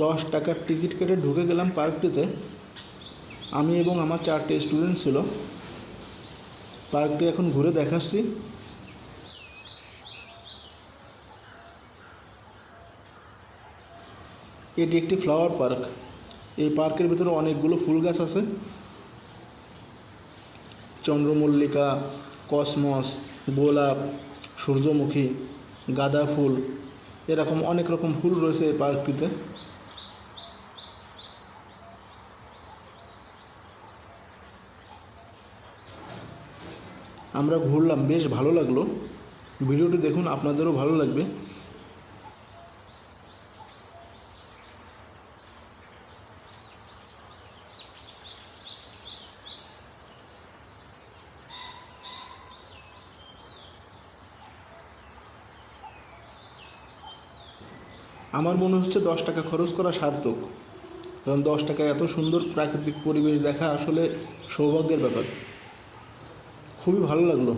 10 টাকার টিকিট কেটে ঢুকে গেলাম পার্কটিতে। আমি এবং আমার 4টে স্টুডেন্ট ছিল। পার্কটি এখন ঘুরে দেখাচ্ছি। এটি একটি ফ্লাওয়ার পার্ক। এই পার্কের ভিতরে অনেকগুলো ফুল গাছ আছে। চন্দ্রমল্লিকা, কসমস, গোলাপ, সূর্যমুখী, গাঁদা ফুল, এরকম অনেক রকম ফুল রয়েছে এই পার্কটিতে। আমরা ঘুরলাম, বেশ ভালো লাগলো। ভিডিওটি দেখুন, আপনাদেরও ভালো লাগবে। আমার মনে হচ্ছে 10 টাকা খরচ করা সার্থক, কারণ 10 টাকায় এত সুন্দর প্রাকৃতিক পরিবেশ দেখা আসলে সৌভাগ্যের ব্যাপার। খুবই ভালো লাগলো।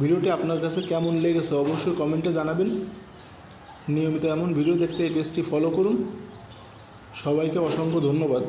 ভিডিওটি আপনার কাছে কেমন লেগেছে অবশ্যই কমেন্টে জানাবেন। নিয়মিত এমন ভিডিও দেখতে এই পেজটি ফলো করুন। সবাইকে অসংখ্য ধন্যবাদ।